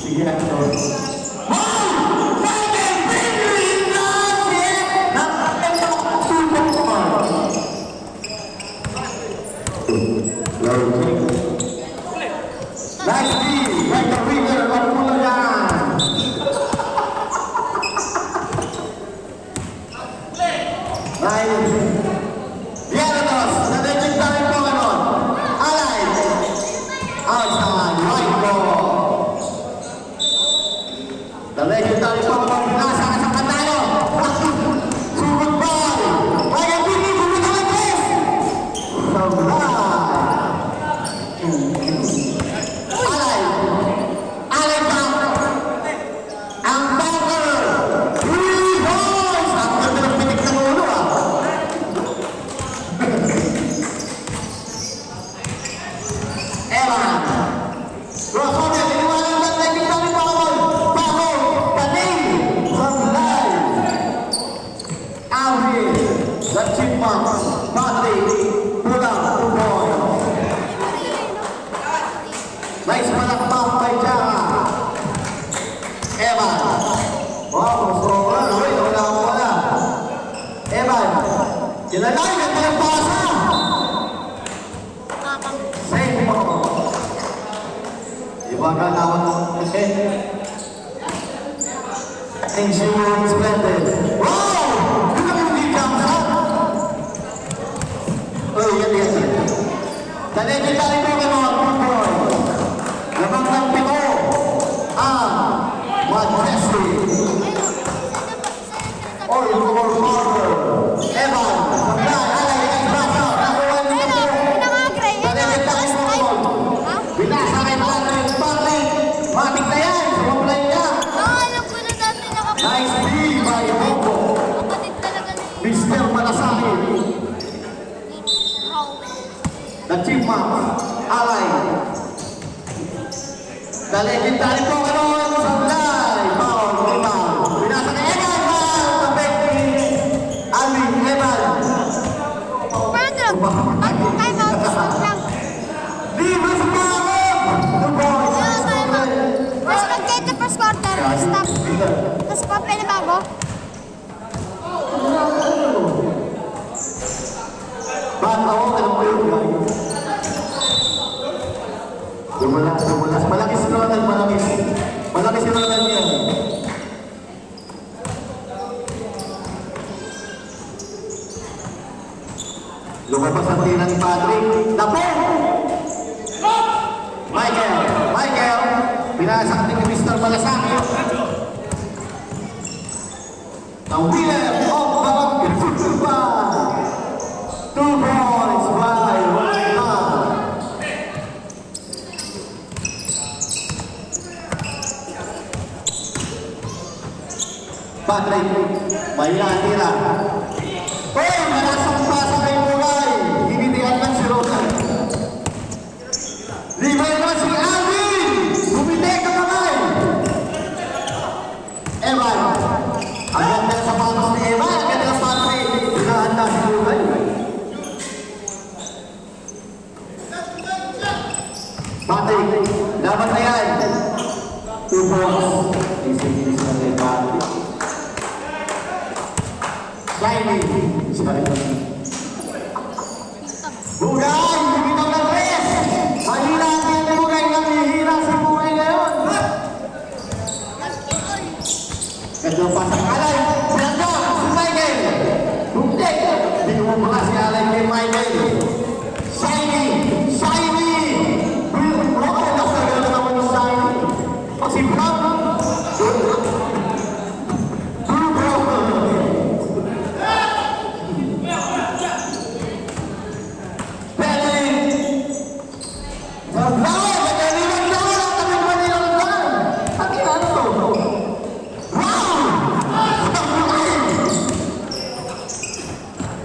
Sige na ito. Nice D, like the winner of Pulayan. Nice. Dianatos, sa legend tayo po ganon. Alay. Outside, right ball. The legendary po ang pinasa sa Pantalo. Super ball. Kaya hindi bumita ng tres. Alay. Alay pa. Ang bunker. 3 balls. Ang ganda ng pinik ng ulo Evan. Crossover. Iniwanan ng legendary po ang Paco. Paning. From live. Alvin. The Chipmunks. Patrick. Pulang. 2 points. Nice palakpak kay Jara. Evan. Wow, sobra. Uy, wala ko wala. Evan. Kinalay na kayang pasa. Save mo. Ibaga naman mo. Engineering splendid. Wow! Good ang hindi jump shot. Oh, yan. The legendary po ganon. 2 points. Lamang ng pito. Majesty. Or for Marvel. Evan. Alay. Basa. Nakuha niyo po. The legendary po ganon. Binasa kay Patrick. Matik na yan. Sumablay niya. Nice D by Bobo. Mr. Malasakit. The Chipmunks. Alay. The legendary po ganon sa live. Binasa kay Evan. Kapekti. Alvin. Evan. Libre sa pangod. 2 points. Tapos papel na bago. Ba't ako? Alam ko yun, guys. Dumulas. Malaki si Ronald, malaki si Ronald yan. Lumabas ang tira ni Patrick. Tapo! Michael! Pinasa ating ni Mr. Malasakit. The winner of the Super 2 points by Ryan. Patrick, mahina ang tira. Uy, malasang pasa kay Mulay. Hinitihan lang si Ronald. Libre naman si Alvin. Bumitek ang kamay. Evan. Ang ganda sa patos ni Evan. Ang ganda sa Patrick. Hinahanda si Mulay. Patrick, dapat na yan. 2 points. Isip-isip na rin Patrick. Shiny. Bugay! Bibitaw ng tres! Mahina ang Bugay na hihira si Bugay ngayon. Ganda pa sa Alay. Siyanda! Si Michael! Bumtek! Hindi mo mga si Alay kay Michael. Shiny! Bro, nasa ganda naman yung Shiny. Si Brown.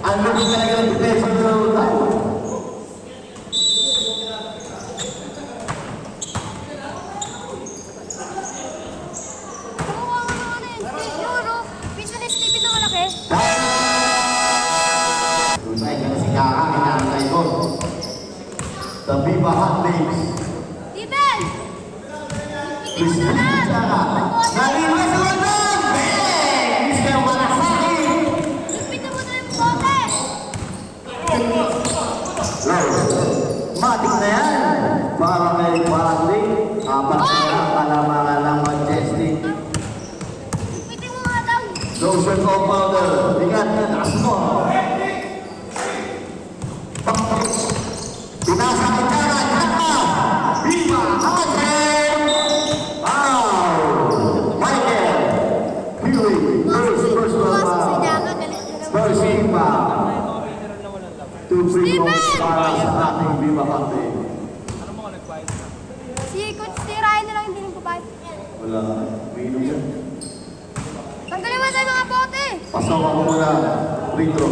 Ano yung talaga ng detention sa tayo? Tunay ka na si Kaka, inaantay ko. The Viva Hot Babes. Steven! Pwede mo na lang. Nalimas sa wadan! Bang! Mr. Manasaki! Lupitin mo na yung bote. Matik na yan. Baka may parang apat na kalamangan ng Majestic. Lupitin mo nga daw. Lotion compounder. Bigat na aso. Pinasa ka dyan. Kata. Viva Hazen! Wow! Michael. Huey. First Bukas sa one. Jaga, galit na naman. First impact. 2 free points Steven! para sa ating Viva Hazen. Si Coach Tirayan na lang hindi nagpapayat. Wala. Umiinom yan. Tanggalin mo tayo mga bote. Pasawa ko muna. Retro.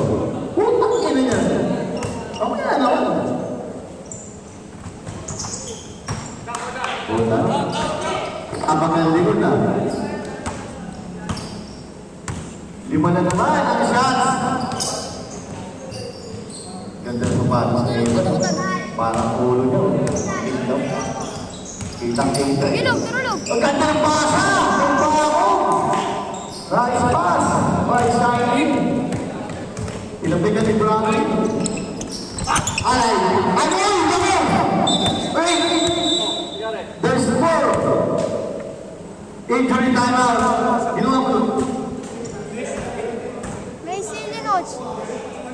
Putang ina niya. Ako yan ako. Puta. Abang ang likod na. 5 na naman ang shots. Ganda sa panos sa iyo. Parang ulo niya. Kitang-kita. Ilog, turulog. Ang ganda ng pasa! Ang bago! Rice pass! Rice signing! Ilabigan ni Bradley. Ay! Ano yun? Ano yun? Wait! There's more! Injury timeout! Ginawa mo. May sin din, Coach.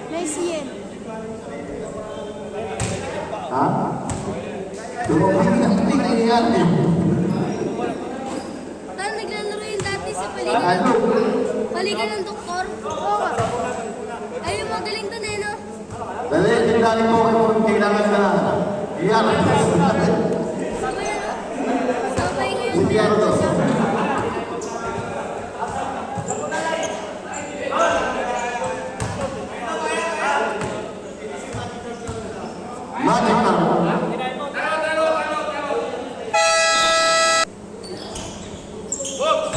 May sin. Ha? Tumawag na. Hindi nangyayari. Tayo naglalaro yung dati sa Ano? paligan ng doktor. Oo nga. Ay, yung magaling doon eh, no? Dali, tingnan mo kung kailangan ka na. Iyan. Sabay ano? Sabay ngayon. Sige, ano to? Magic na.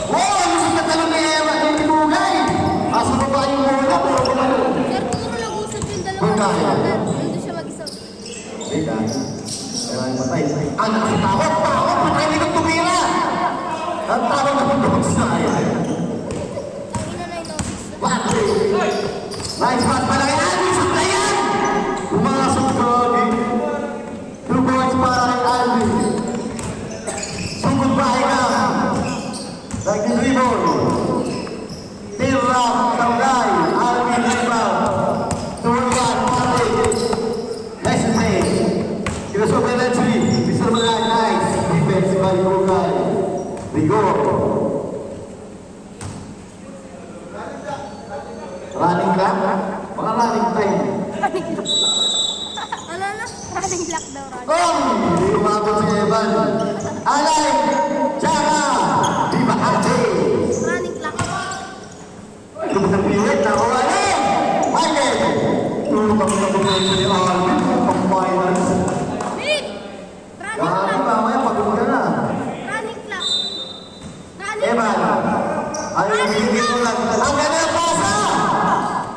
Wow! Ano sa katalong ni Ewa? Hindi bugay! Asa ba ba yung mula? Puro kumalo. Sir, puro nag-usap yung dalawa. Magkano? Nandun siya mag-isa. Teka. Kaya yung matay. Anak, si Tawag! Tawag! Patay nila tumira! Ang tawag na pagkakot sa ayan. Ang ina na ito. Patay! Nice pass pala kay Alvin! Sakta yan! Pumasok ko. 2 points para kay Alvin. Sugod bahay ka. Like the dribble. Tira, Saulay, Alvin, rebound. 2-1, Patay. Nice play. Kinasob na lang 3. Mr. Malay, nice. Defense by Bugay. Rigor. Running clock? Mga running time. Ano na? Running lock daw, running. Oh! Hindi umabot si Evan. Alay! Tsaka! Di ba ate? Running clock. Lumapilit na ako alay! Michael! Tulong na bumayin ni Alvin. Pang-finals. Wait! Running Kaya clock. mamaya pagod ka na. Running clock. Running Evan! clock. Ayaw binigyan mo lang. Ang ganda ng pasa!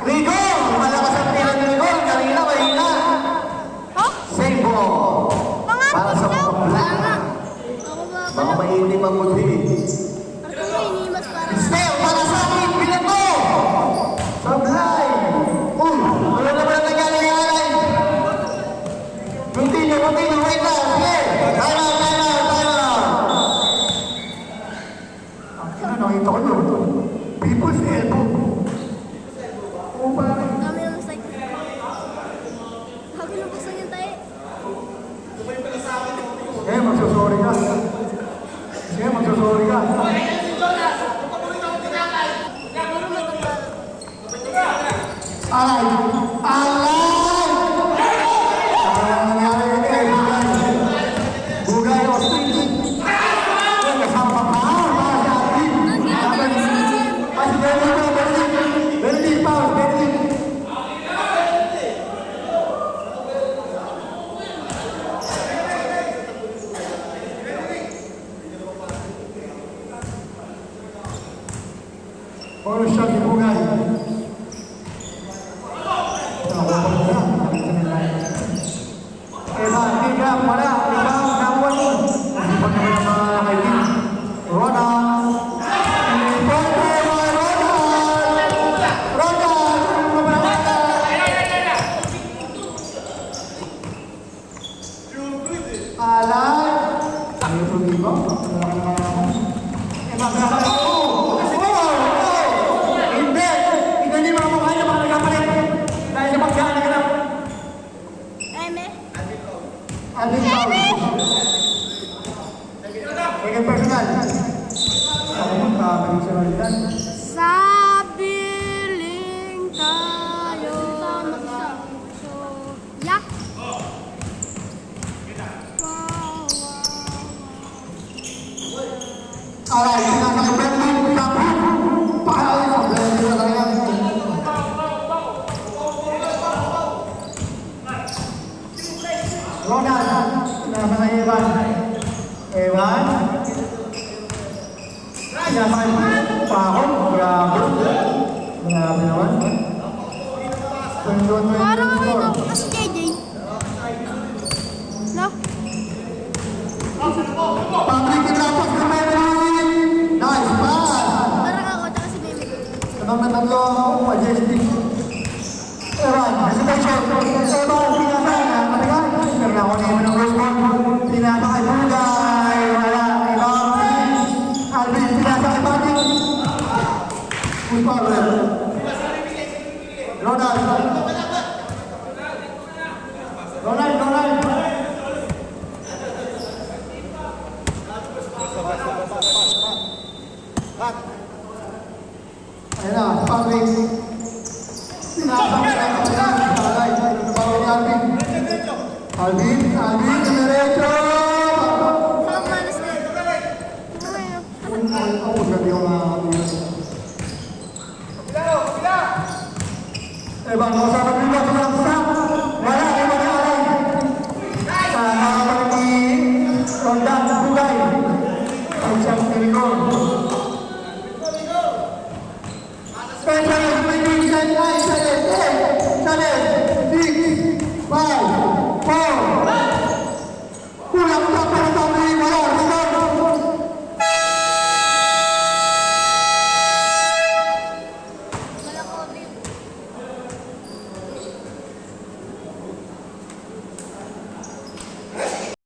Rigor! Malakas ang tira ni Rigor. Kanina, mahina. Oh? Save ball. Mga Para sa daw. mga black. Tama. Ako ba? Mga mainim ang muli. Arturo, inimas para. Step para sa akin, bilang mo! Sablay! Wala naman ang nangyari-alay! Continue, wait lang! Sige! Time out! Ano nakita ko yun? People's elbow! Oo ba? Dami naman sa ito. Sabi ng gusto niyan tayo. Magsasorry ka. Sige, magsasorry ka. Siguro matambal. Alay! Alay! Ano nangyari kay Bugay? Bugay o Steve? Kasama pa para sa atin. Kasi Benedict, Paul, Benedict. Paul siya ni Bugay. Eva, tiga, wala, ikaw, nakuha mo. Hindi pa naman ang mga kaibigan. Alay. Tayo po dito. Hindi! Hindi mga mukha niya mga nagkapalit. Dahil sa pagkaan ka lang. Eme. Ating Paul. Second personal. Ako magkakaling sa Maritan. Sa piling tayo. So, yak. Alay, sinasakay Bradley. Paalis ang Bradley na kanya. Ronald, sinasakay Evan. Evan. Sinasakay Pahon. Grabe. Grabe naman. 21-24. Parang ano ito? Kasi JJ. No? Public Tapos na meron. Nice pass. Parang ako, tsaka si Meme. Sabang na tatlo, majestic. Evan, hesitation. Evan, pinasay na. Matigan. Pero na ako na yung ng Rose Bowl. Pinasa kay Bugay. Wala. Alvin. Alvin, pinasa kay Patrick. Good foul, Red. Ronald. Ronald. Ayan na, Patrick. Sinasakay na Alvin. Alvin, diretso! Parang malas na ito. Ako, gabi yung Evan, masasabi mo sa mga stop. Wala, Evan na alay. Sa harapan ni Rondan, Bugay. Ang siyang Tirigol. Special, may big side line, Salet, 6, 5,